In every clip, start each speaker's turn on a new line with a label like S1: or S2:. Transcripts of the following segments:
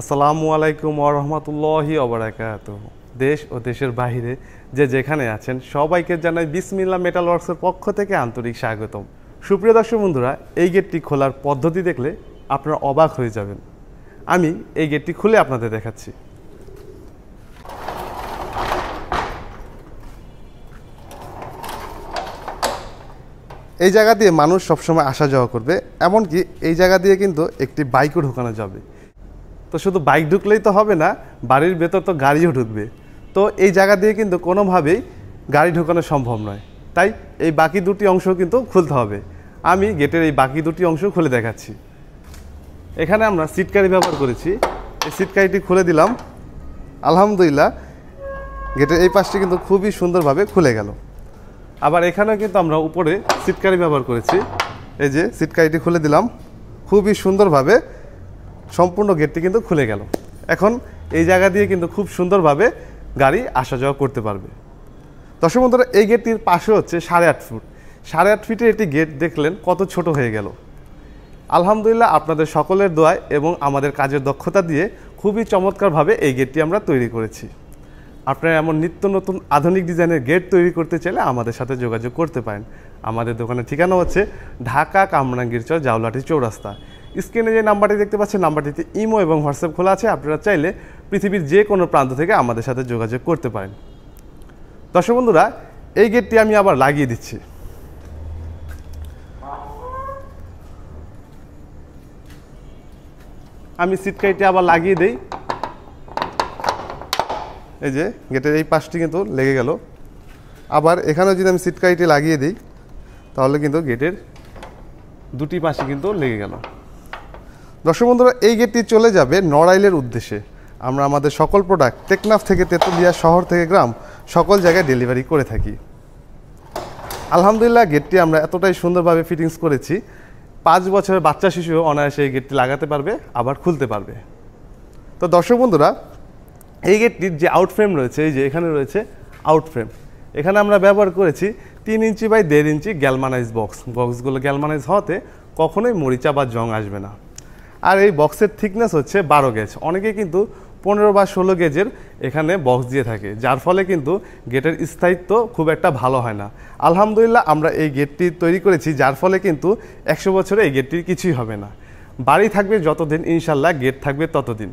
S1: আসসালামু আলাইকুম ওয়া রাহমাতুল্লাহি ওয়া বারাকাতুহু। দেশ ও দেশের বাইরে যে যেখানে আছেন সবাইকে জানাই বিসমিল্লাহ মেটাল ওয়ার্কসের পক্ষ থেকে আন্তরিক স্বাগতম। সুপ্রিয় দর্শক বন্ধুরা, এই গেটটি খোলার পদ্ধতি দেখলে আপনারা অবাক হয়ে যাবেন। আমি এই গেটটি খুলে আপনাদের দেখাচ্ছি। এই জায়গা দিয়ে মানুষ সবসময় আসা যাওয়া করবে, এমনকি এই জায়গা দিয়ে কিন্তু একটি বাইকও ঢোকানো যাবে। তো শুধু বাইক ঢুকলেই তো হবে না, বাড়ির ভেতর তো গাড়িও ঢুকবে। তো এই জায়গা দিয়ে কিন্তু কোনোভাবেই গাড়ি ঢোকানো সম্ভব নয়, তাই এই বাকি দুটি অংশ কিন্তু খুলতে হবে। আমি গেটের এই বাকি দুটি অংশ খুলে দেখাচ্ছি। এখানে আমরা সিটকারি ব্যবহার করেছি, এই সিটকারিটি খুলে দিলাম। আলহামদুলিল্লাহ গেটের এই পাশটি কিন্তু খুবই সুন্দরভাবে খুলে গেল। আবার এখানেও কিন্তু আমরা উপরে সিটকারি ব্যবহার করেছি, এই যে সিটকারিটি খুলে দিলাম, খুবই সুন্দরভাবে সম্পূর্ণ গেটটি কিন্তু খুলে গেল। এখন এই জায়গা দিয়ে কিন্তু খুব সুন্দরভাবে গাড়ি আসা যাওয়া করতে পারবে। দর্শক বন্ধুরা, এই গেটটির পাশে হচ্ছে 8.5 ফুট। 8.5 ফিটের একটি গেট দেখলেন কত ছোট হয়ে গেল। আলহামদুলিল্লাহ আপনাদের সকলের দোয়ায় এবং আমাদের কাজের দক্ষতা দিয়ে খুবই চমৎকারভাবে এই গেটটি আমরা তৈরি করেছি। আপনারা এমন নিত্য নতুন আধুনিক ডিজাইনের গেট তৈরি করতে চাইলে আমাদের সাথে যোগাযোগ করতে পারেন। আমাদের দোকানের ঠিকানা হচ্ছে ঢাকা কামরাঙ্গীরচর জাউলাঠি চৌরাস্তা। স্ক্রিনে যে নাম্বারটি দেখতে পাচ্ছেন, নাম্বারটিতে ইমো এবং হোয়াটসঅ্যাপ খোলা আছে। আপনারা চাইলে পৃথিবীর যে কোনো প্রান্ত থেকে আমাদের সাথে যোগাযোগ করতে পারেন। দর্শক বন্ধুরা, এই গেটটি আমি আবার লাগিয়ে দিচ্ছি। আমি সিটকারিটি আবার লাগিয়ে দেই। এই যে গেটের এই পাশটি কিন্তু লেগে গেল। আবার এখানেও যদি আমি সিটকারিটি লাগিয়ে দিই তাহলে কিন্তু গেটের দুটি পাশে কিন্তু লেগে গেল। দর্শক বন্ধুরা, এই গেটটি চলে যাবে নড়াইলের উদ্দেশ্যে। আমরা আমাদের সকল প্রোডাক্ট টেকনাফ থেকে তেঁতুলিয়া, শহর থেকে গ্রাম, সকল জায়গায় ডেলিভারি করে থাকি। আলহামদুলিল্লাহ গেটটি আমরা এতটাই সুন্দরভাবে ফিটিংস করেছি, 5 বছরের বাচ্চা শিশুও অনায়াসে এই গেটটি লাগাতে পারবে, আবার খুলতে পারবে। তো দর্শক বন্ধুরা, এই গেটটির যে আউটফ্রেম রয়েছে, এই যে এখানে রয়েছে আউটফ্রেম। এখানে আমরা ব্যবহার করেছি 3 ইঞ্চি বাই 1.5 ইঞ্চি গ্যালমানাইজ বক্সগুলো গ্যালমানাইজ হওয়াতে কখনোই মরিচা বা জং আসবে না। আর এই বক্সের থিকনেস হচ্ছে 12 গেজ। অনেকে কিন্তু 15 বা 16 গেজের এখানে বক্স দিয়ে থাকে, যার ফলে কিন্তু গেটের স্থায়িত্ব খুব একটা ভালো হয় না। আলহামদুলিল্লাহ আমরা এই গেটটি তৈরি করেছি, যার ফলে কিন্তু 100 বছরে এই গেটটির কিছুই হবে না। বাড়ি থাকবে যতদিন, ইনশাল্লাহ গেট থাকবে ততদিন।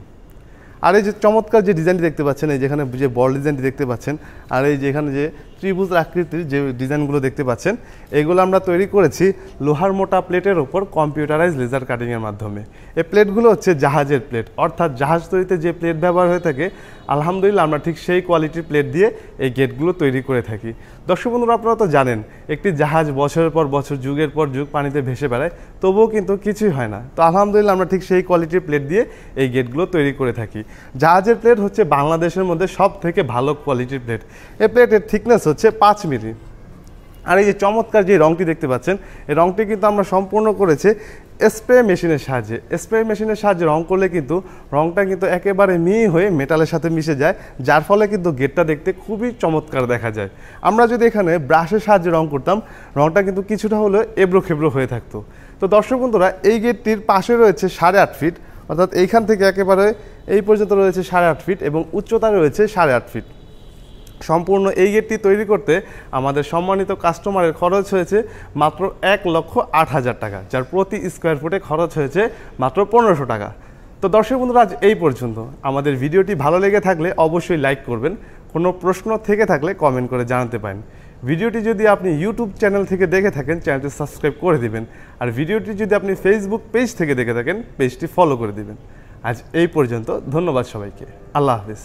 S1: আর এই যে চমৎকার যে ডিজাইনটি দেখতে পাচ্ছেন, এই যেখানে যে বল ডিজাইনটি দেখতে পাচ্ছেন, আর এই যে এখানে যে ত্রিভুজ আকৃতির যে ডিজাইনগুলো দেখতে পাচ্ছেন, এগুলো আমরা তৈরি করেছি লোহার মোটা প্লেটের ওপর কম্পিউটারাইজ লেজার কাটিংয়ের মাধ্যমে। এই প্লেটগুলো হচ্ছে জাহাজের প্লেট, অর্থাৎ জাহাজ তৈরিতে যে প্লেট ব্যবহার হয়ে থাকে, আলহামদুলিল্লাহ আমরা ঠিক সেই কোয়ালিটির প্লেট দিয়ে এই গেটগুলো তৈরি করে থাকি। দর্শক বন্ধুরা, আপনারা তো জানেন একটি জাহাজ বছরের পর বছর, যুগের পর যুগ পানিতে ভেসে বেড়ায়, তবুও কিন্তু কিছুই হয় না। তো আলহামদুলিল্লাহ আমরা ঠিক সেই কোয়ালিটির প্লেট দিয়ে এই গেটগুলো তৈরি করে থাকি। জাহাজের প্লেট হচ্ছে বাংলাদেশের মধ্যে সব থেকে ভালো কোয়ালিটির প্লেট। এই প্লেটের থিকনেস হচ্ছে 5 মিলি। আর এই যে চমৎকার যে রঙটি দেখতে পাচ্ছেন, এই রঙটি কিন্তু আমরা সম্পূর্ণ করেছি স্প্রে মেশিনের সাহায্যে। স্প্রে মেশিনের সাহায্যে রং করলে কিন্তু রংটা কিন্তু একেবারে মিহি হয়ে মেটালের সাথে মিশে যায়, যার ফলে কিন্তু গেটটা দেখতে খুবই চমৎকার দেখা যায়। আমরা যদি এখানে ব্রাশের সাহায্যে রং করতাম, রংটা কিন্তু কিছুটা হলেও এবড়ো খেবড়ো হয়ে থাকতো। তো দর্শক বন্ধুরা, এই গেটটির পাশে রয়েছে 8.5 ফিট, অর্থাৎ এইখান থেকে একেবারে এই পর্যন্ত রয়েছে 8.5 ফিট এবং উচ্চতা রয়েছে 8.5 ফিট। সম্পূর্ণ এই গেটটি তৈরি করতে আমাদের সম্মানিত কাস্টমারের খরচ হয়েছে মাত্র 1,08,000 টাকা, যার প্রতি স্কোয়ার ফুটে খরচ হয়েছে মাত্র 1500 টাকা। তো দর্শক বন্ধুরা, আজ এই পর্যন্ত। আমাদের ভিডিওটি ভালো লেগে থাকলে অবশ্যই লাইক করবেন। কোনো প্রশ্ন থেকে থাকলে কমেন্ট করে জানাতে পারেন। ভিডিওটি যদি আপনি ইউটিউব চ্যানেল থেকে দেখে থাকেন, চ্যানেলটি সাবস্ক্রাইব করে দিবেন। আর ভিডিওটি যদি আপনি ফেসবুক পেজ থেকে দেখে থাকেন, পেজটি ফলো করে দিবেন। আজ এই পর্যন্ত। ধন্যবাদ সবাইকে। আল্লাহ হাফেজ।